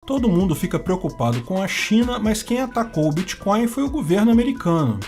Todo mundo fica preocupado com a China, mas quem atacou o Bitcoin foi o governo americano.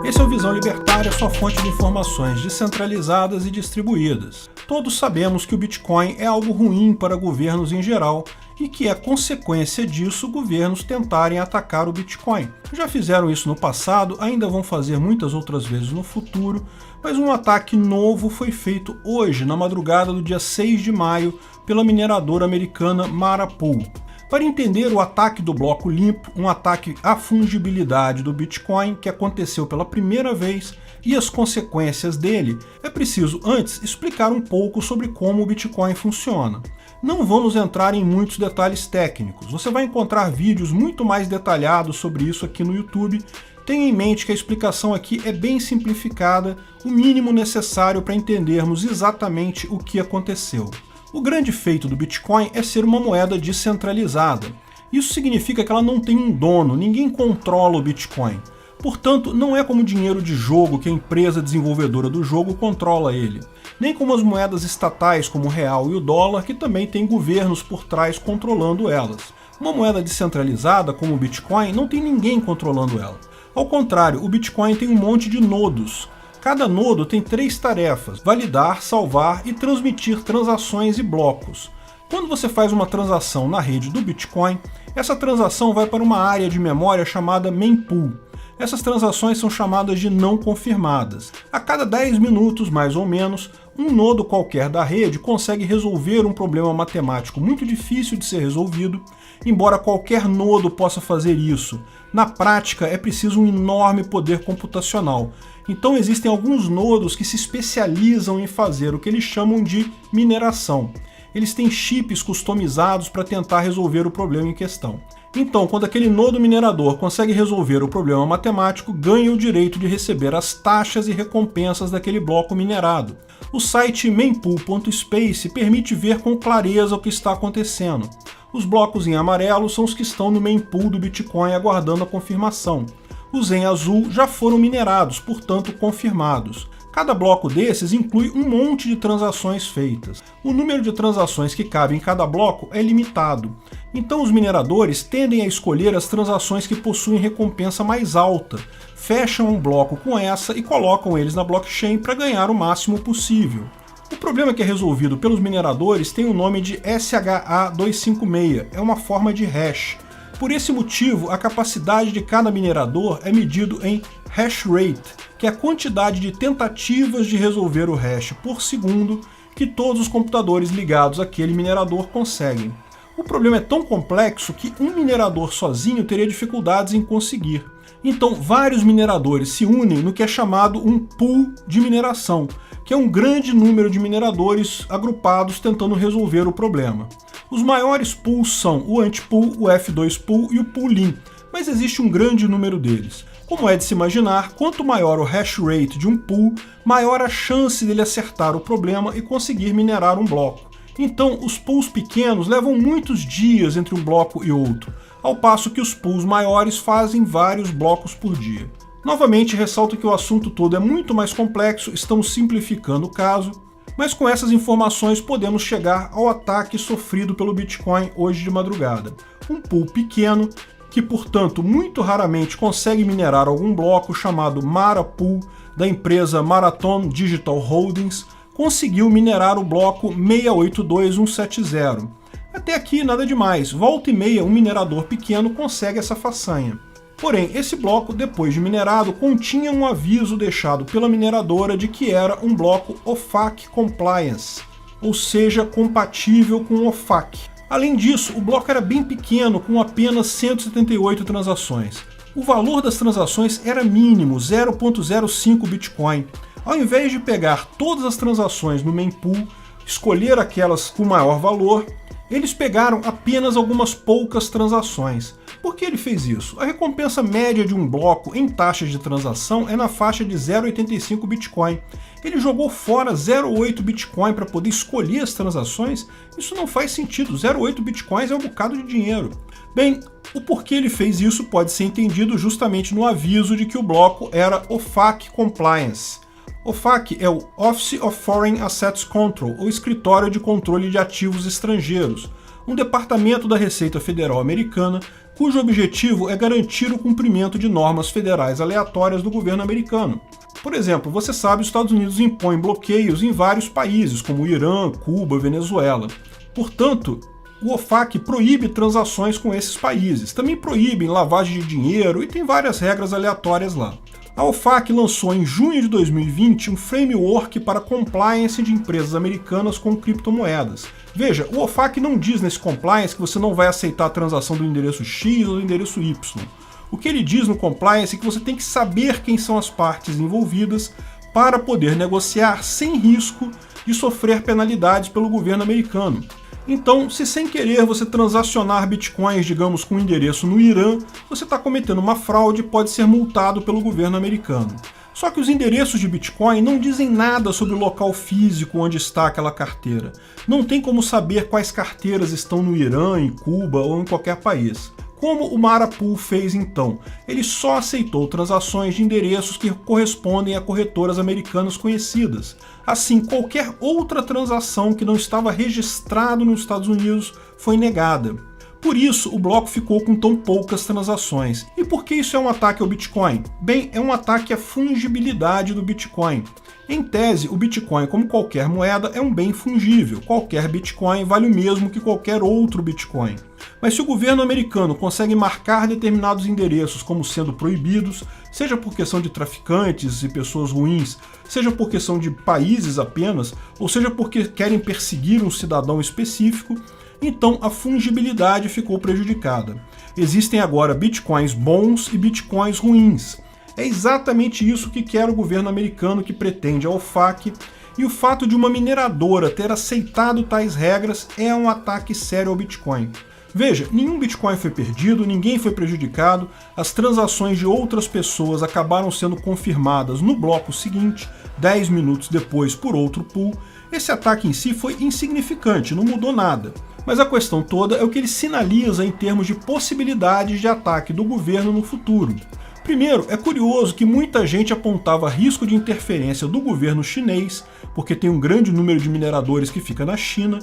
Esse é o Visão Libertária, sua fonte de informações descentralizadas e distribuídas. Todos sabemos que o Bitcoin é algo ruim para governos em geral e que é consequência disso governos tentarem atacar o Bitcoin. Já fizeram isso no passado, ainda vão fazer muitas outras vezes no futuro, mas um ataque novo foi feito hoje, na madrugada do dia 6 de maio, pela mineradora americana Mara Pool. Para entender o ataque do bloco limpo, um ataque à fungibilidade do Bitcoin que aconteceu pela primeira vez e as consequências dele, é preciso antes explicar um pouco sobre como o Bitcoin funciona. Não vamos entrar em muitos detalhes técnicos, você vai encontrar vídeos muito mais detalhados sobre isso aqui no YouTube. Tenha em mente que a explicação aqui é bem simplificada, o mínimo necessário para entendermos exatamente o que aconteceu. O grande feito do Bitcoin é ser uma moeda descentralizada. Isso significa que ela não tem um dono, ninguém controla o Bitcoin. Portanto, não é como dinheiro de jogo que a empresa desenvolvedora do jogo controla ele. Nem como as moedas estatais como o real e o dólar, que também têm governos por trás controlando elas. Uma moeda descentralizada, como o Bitcoin, não tem ninguém controlando ela. Ao contrário, o Bitcoin tem um monte de nodos. Cada nodo tem 3 tarefas: validar, salvar e transmitir transações e blocos. Quando você faz uma transação na rede do Bitcoin, essa transação vai para uma área de memória chamada mempool. Essas transações são chamadas de não confirmadas. A cada 10 minutos, mais ou menos, um nodo qualquer da rede consegue resolver um problema matemático muito difícil de ser resolvido. Embora qualquer nodo possa fazer isso, na prática é preciso um enorme poder computacional. Então existem alguns nodos que se especializam em fazer o que eles chamam de mineração. Eles têm chips customizados para tentar resolver o problema em questão. Então, quando aquele nodo minerador consegue resolver o problema matemático, ganha o direito de receber as taxas e recompensas daquele bloco minerado. O site mempool.space permite ver com clareza o que está acontecendo. Os blocos em amarelo são os que estão no mempool do Bitcoin aguardando a confirmação. Os em azul já foram minerados, portanto confirmados. Cada bloco desses inclui um monte de transações feitas. O número de transações que cabe em cada bloco é limitado. Então os mineradores tendem a escolher as transações que possuem recompensa mais alta, fecham um bloco com essa e colocam eles na blockchain para ganhar o máximo possível. O problema que é resolvido pelos mineradores tem o nome de SHA-256, é uma forma de hash. Por esse motivo, a capacidade de cada minerador é medido em hash rate, que é a quantidade de tentativas de resolver o hash por segundo que todos os computadores ligados àquele minerador conseguem. O problema é tão complexo que um minerador sozinho teria dificuldades em conseguir. Então, vários mineradores se unem no que é chamado um pool de mineração, que é um grande número de mineradores agrupados tentando resolver o problema. Os maiores pools são o Antpool, o F2 Pool e o Poolin, mas existe um grande número deles. Como é de se imaginar, quanto maior o hash rate de um pool, maior a chance dele acertar o problema e conseguir minerar um bloco. Então, os pools pequenos levam muitos dias entre um bloco e outro, ao passo que os pools maiores fazem vários blocos por dia. Novamente, ressalto que o assunto todo é muito mais complexo, estamos simplificando o caso, mas com essas informações podemos chegar ao ataque sofrido pelo Bitcoin hoje de madrugada. Um pool pequeno, que portanto muito raramente consegue minerar algum bloco, chamado Mara Pool, da empresa Marathon Digital Holdings, conseguiu minerar o bloco 682170. Até aqui nada demais, volta e meia um minerador pequeno consegue essa façanha. Porém, esse bloco, depois de minerado, continha um aviso deixado pela mineradora de que era um bloco OFAC Compliance, ou seja, compatível com OFAC. Além disso, o bloco era bem pequeno, com apenas 178 transações. O valor das transações era mínimo, 0,05 Bitcoin. Ao invés de pegar todas as transações no mempool, escolher aquelas com maior valor, eles pegaram apenas algumas poucas transações. Por que ele fez isso? A recompensa média de um bloco em taxas de transação é na faixa de 0,85 Bitcoin. Ele jogou fora 0,8 Bitcoin para poder escolher as transações? Isso não faz sentido, 0,8 Bitcoins é um bocado de dinheiro. Bem, o porquê ele fez isso pode ser entendido justamente no aviso de que o bloco era OFAC Compliance. OFAC é o Office of Foreign Assets Control, ou Escritório de Controle de Ativos Estrangeiros, um departamento da Receita Federal americana, cujo objetivo é garantir o cumprimento de normas federais aleatórias do governo americano. Por exemplo, você sabe, os Estados Unidos impõem bloqueios em vários países, como o Irã, Cuba, Venezuela. Portanto, o OFAC proíbe transações com esses países, também proíbe lavagem de dinheiro e tem várias regras aleatórias lá. A OFAC lançou em junho de 2020 um framework para compliance de empresas americanas com criptomoedas. Veja, o OFAC não diz nesse compliance que você não vai aceitar a transação do endereço X ou do endereço Y. O que ele diz no compliance é que você tem que saber quem são as partes envolvidas para poder negociar sem risco de sofrer penalidades pelo governo americano. Então, se sem querer você transacionar bitcoins, digamos, com endereço no Irã, você está cometendo uma fraude e pode ser multado pelo governo americano. Só que os endereços de Bitcoin não dizem nada sobre o local físico onde está aquela carteira. Não tem como saber quais carteiras estão no Irã, em Cuba ou em qualquer país. Como o Marapool fez então? Ele só aceitou transações de endereços que correspondem a corretoras americanas conhecidas. Assim, qualquer outra transação que não estava registrado nos Estados Unidos foi negada. Por isso, o bloco ficou com tão poucas transações. E por que isso é um ataque ao Bitcoin? Bem, é um ataque à fungibilidade do Bitcoin. Em tese, o Bitcoin, como qualquer moeda, é um bem fungível. Qualquer Bitcoin vale o mesmo que qualquer outro Bitcoin. Mas se o governo americano consegue marcar determinados endereços como sendo proibidos, seja por questão de traficantes e pessoas ruins, seja por questão de países apenas, ou seja porque querem perseguir um cidadão específico, então a fungibilidade ficou prejudicada. Existem agora bitcoins bons e bitcoins ruins. É exatamente isso que quer o governo americano, que pretende a OFAC, e o fato de uma mineradora ter aceitado tais regras é um ataque sério ao Bitcoin. Veja, nenhum Bitcoin foi perdido, ninguém foi prejudicado, as transações de outras pessoas acabaram sendo confirmadas no bloco seguinte, 10 minutos depois por outro pool. Esse ataque em si foi insignificante, não mudou nada. Mas a questão toda é o que ele sinaliza em termos de possibilidades de ataque do governo no futuro. Primeiro, é curioso que muita gente apontava risco de interferência do governo chinês, porque tem um grande número de mineradores que fica na China,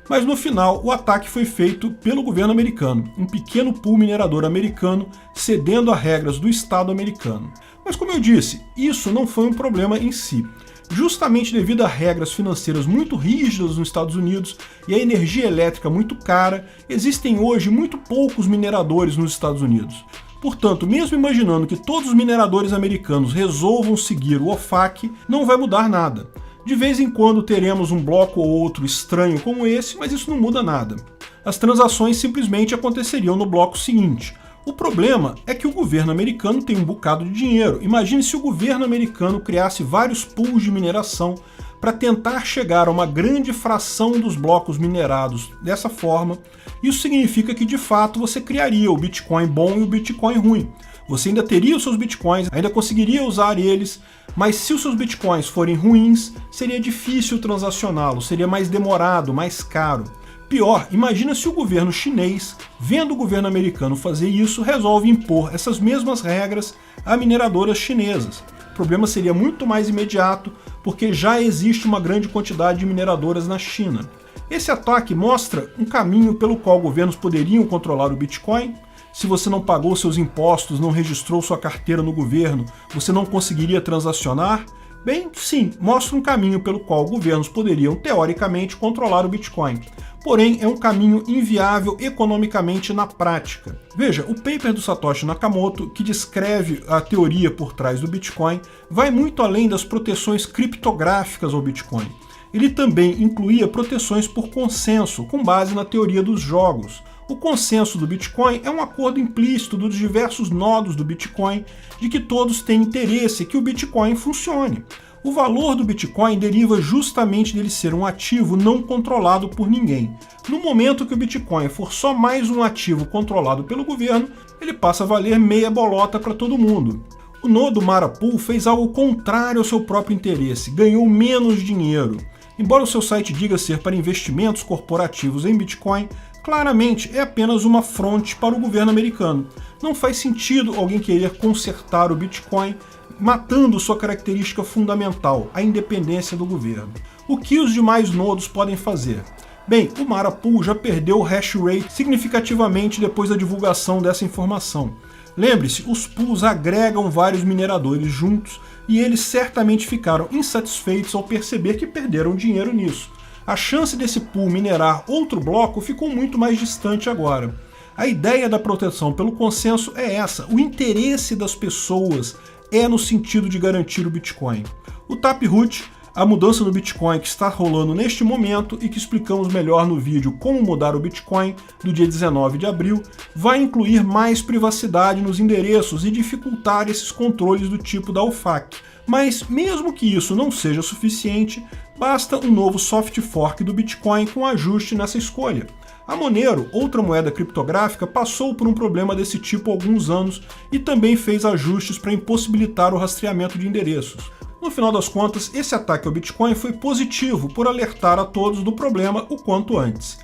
mas no final o ataque foi feito pelo governo americano, um pequeno pool minerador americano cedendo a regras do Estado americano. Mas como eu disse, isso não foi um problema em si. Justamente devido a regras financeiras muito rígidas nos Estados Unidos e a energia elétrica muito cara, existem hoje muito poucos mineradores nos Estados Unidos. Portanto, mesmo imaginando que todos os mineradores americanos resolvam seguir o OFAC, não vai mudar nada. De vez em quando teremos um bloco ou outro estranho como esse, mas isso não muda nada. As transações simplesmente aconteceriam no bloco seguinte. O problema é que o governo americano tem um bocado de dinheiro. Imagine se o governo americano criasse vários pools de mineração para tentar chegar a uma grande fração dos blocos minerados dessa forma. Isso significa que, de fato, você criaria o Bitcoin bom e o Bitcoin ruim. Você ainda teria os seus Bitcoins, ainda conseguiria usar eles, mas se os seus Bitcoins forem ruins, seria difícil transacioná-los, seria mais demorado, mais caro. Pior, imagina se o governo chinês, vendo o governo americano fazer isso, resolve impor essas mesmas regras a mineradoras chinesas. O problema seria muito mais imediato, porque já existe uma grande quantidade de mineradoras na China. Esse ataque mostra um caminho pelo qual governos poderiam controlar o Bitcoin. Se você não pagou seus impostos, não registrou sua carteira no governo, você não conseguiria transacionar? Bem, sim, mostra um caminho pelo qual governos poderiam, teoricamente, controlar o Bitcoin. Porém, é um caminho inviável economicamente na prática. Veja, o paper do Satoshi Nakamoto, que descreve a teoria por trás do Bitcoin, vai muito além das proteções criptográficas ao Bitcoin. Ele também incluía proteções por consenso, com base na teoria dos jogos. O consenso do Bitcoin é um acordo implícito dos diversos nodos do Bitcoin de que todos têm interesse que o Bitcoin funcione. O valor do Bitcoin deriva justamente dele ser um ativo não controlado por ninguém. No momento que o Bitcoin for só mais um ativo controlado pelo governo, ele passa a valer meia bolota para todo mundo. O nodo Marapool fez algo contrário ao seu próprio interesse, ganhou menos dinheiro. Embora o seu site diga ser para investimentos corporativos em Bitcoin, claramente é apenas uma fronte para o governo americano. Não faz sentido alguém querer consertar o Bitcoin, matando sua característica fundamental, a independência do governo. O que os demais nodos podem fazer? Bem, o Marapool já perdeu o hash rate significativamente depois da divulgação dessa informação. Lembre-se, os pools agregam vários mineradores juntos e eles certamente ficaram insatisfeitos ao perceber que perderam dinheiro nisso. A chance desse pool minerar outro bloco ficou muito mais distante agora. A ideia da proteção pelo consenso é essa, o interesse das pessoas é no sentido de garantir o Bitcoin. O Taproot, a mudança no Bitcoin que está rolando neste momento e que explicamos melhor no vídeo Como Mudar o Bitcoin, do dia 19 de abril, vai incluir mais privacidade nos endereços e dificultar esses controles do tipo da OFAC. Mas mesmo que isso não seja suficiente, basta um novo soft fork do Bitcoin com ajuste nessa escolha. A Monero, outra moeda criptográfica, passou por um problema desse tipo há alguns anos e também fez ajustes para impossibilitar o rastreamento de endereços. No final das contas, esse ataque ao Bitcoin foi positivo por alertar a todos do problema o quanto antes.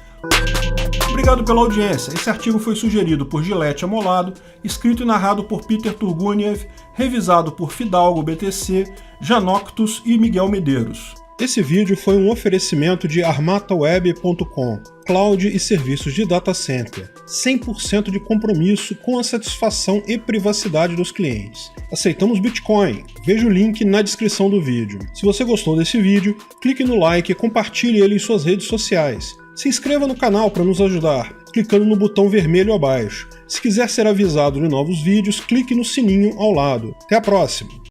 Obrigado pela audiência. Esse artigo foi sugerido por Gilete Amolado, escrito e narrado por Peter Turguniev, revisado por Fidalgo BTC, Janoctus e Miguel Medeiros. Esse vídeo foi um oferecimento de armataweb.com, cloud e serviços de data center, 100% de compromisso com a satisfação e privacidade dos clientes. Aceitamos Bitcoin, veja o link na descrição do vídeo. Se você gostou desse vídeo, clique no like e compartilhe ele em suas redes sociais. Se inscreva no canal para nos ajudar, clicando no botão vermelho abaixo. Se quiser ser avisado de novos vídeos, clique no sininho ao lado. Até a próxima!